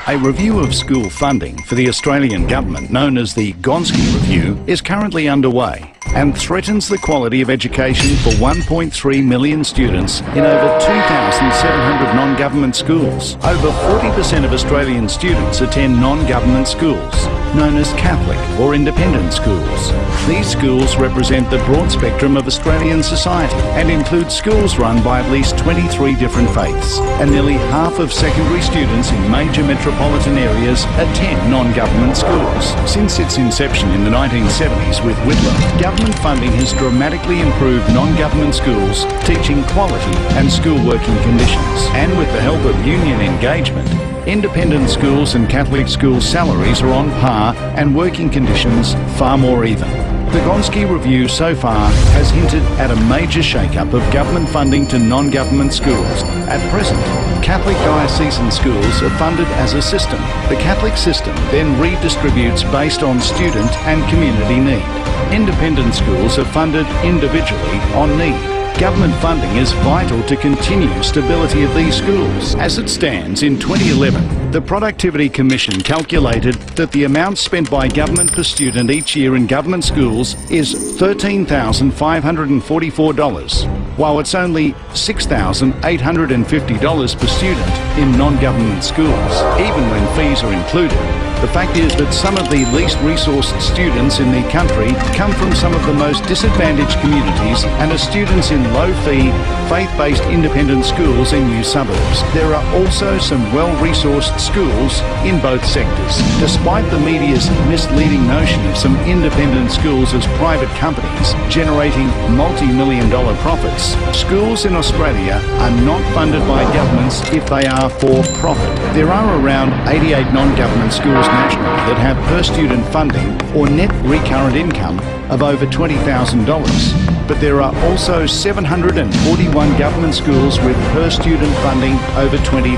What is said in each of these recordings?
A review of school funding for the Australian government, known as the GONSKI Review, is currently underway and threatens the quality of education for 1.3 million students in over 2,700 non-government schools. Over 40% of Australian students attend non-government schools, known as Catholic or independent schools. These schools represent the broad spectrum of Australian society and include schools run by at least 23 different faiths, and nearly half of secondary students in major metropolitan areas attend non-government schools. Since its inception in the 1970s with Whitlam, government funding has dramatically improved non-government schools, teaching quality and school working conditions. And with the help of union engagement, independent schools and Catholic school salaries are on par and working conditions far more even. The GONSKI Review so far has hinted at a major shake-up of government funding to non-government schools. At present, Catholic diocesan schools are funded as a system. The Catholic system then redistributes based on student and community need. Independent schools are funded individually on need. Government funding is vital to continue stability of these schools. As it stands, in 2011, the Productivity Commission calculated that the amount spent by government per student each year in government schools is $13,544, while it's only $6,850 per student in non-government schools, even when fees are included. The fact is that some of the least resourced students in the country come from some of the most disadvantaged communities and are students in low-fee, faith-based independent schools in new suburbs. There are also some well-resourced schools in both sectors. Despite the media's misleading notion of some independent schools as private companies generating multi-million-dollar profits, schools in Australia are not funded by governments if they are for profit. There are around 88 non-government schools nationally that have per student funding or net recurrent income of over $20,000. But there are also 741 government schools with per student funding over $20,000.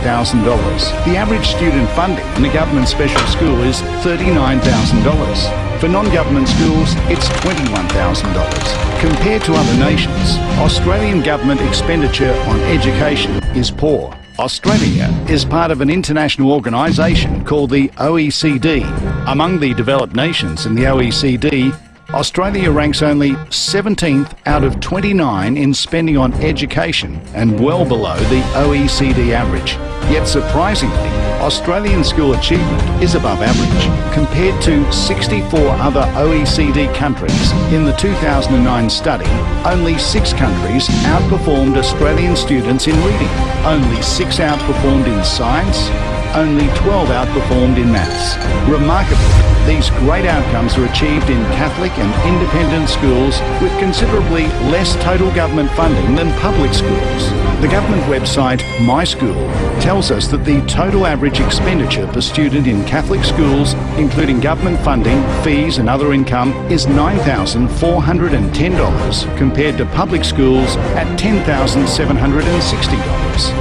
The average student funding in a government special school is $39,000. For non-government schools, it's $21,000. Compared to other nations, Australian government expenditure on education is poor. Australia is part of an international organisation called the OECD. Among the developed nations in the OECD, Australia ranks only 17th out of 29 in spending on education and well below the OECD average. Yet surprisingly, Australian school achievement is above average. Compared to 64 other OECD countries in the 2009 study, only 6 countries outperformed Australian students in reading, only 6 outperformed in science, only 12 outperformed in maths. Remarkably, these great outcomes are achieved in Catholic and independent schools with considerably less total government funding than public schools. The government website My School tells us that the total average expenditure per student in Catholic schools, including government funding, fees and other income, is $9,410 compared to public schools at $10,760.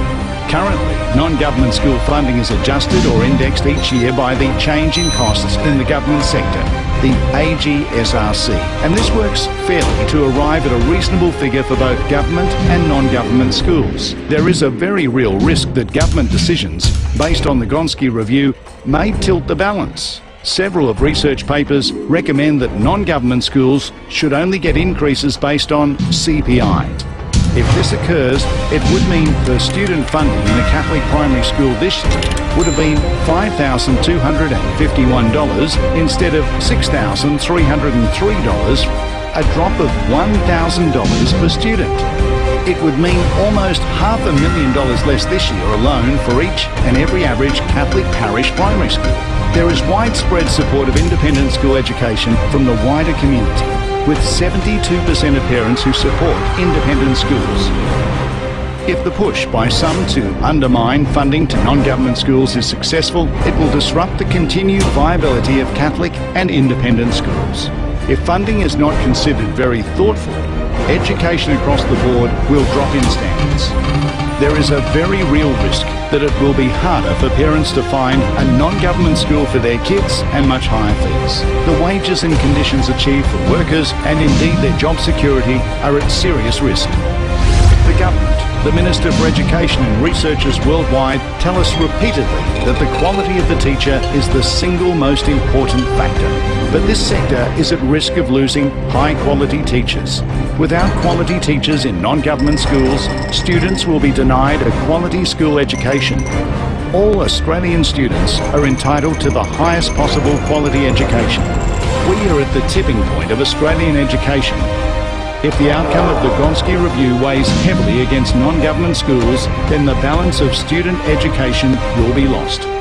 Currently, non-government school funding is adjusted or indexed each year by the change in costs in the government sector, the AGSRC, and this works fairly to arrive at a reasonable figure for both government and non-government schools. There is a very real risk that government decisions, based on the GONSKI Review, may tilt the balance. Several of research papers recommend that non-government schools should only get increases based on CPI. If this occurs, it would mean per student funding in a Catholic primary school this year would have been $5,251 instead of $6,303, a drop of $1,000 per student. It would mean almost $500,000 less this year alone for each and every average Catholic parish primary school. There is widespread support of independent school education from the wider community, with 72% of parents who support independent schools. If the push by some to undermine funding to non-government schools is successful, it will disrupt the continued viability of Catholic and independent schools. If funding is not considered very thoughtfully, education across the board will drop in standards. There is a very real risk that it will be harder for parents to find a non-government school for their kids and much higher fees. The wages and conditions achieved for workers and indeed their job security are at serious risk. The government, The Minister for Education and researchers worldwide tell us repeatedly that the quality of the teacher is the single most important factor. But this sector is at risk of losing high-quality teachers. Without quality teachers in non-government schools, students will be denied a quality school education. All Australian students are entitled to the highest possible quality education. We are at the tipping point of Australian education. If the outcome of the GONSKI review weighs heavily against non-government schools, then the balance of student education will be lost.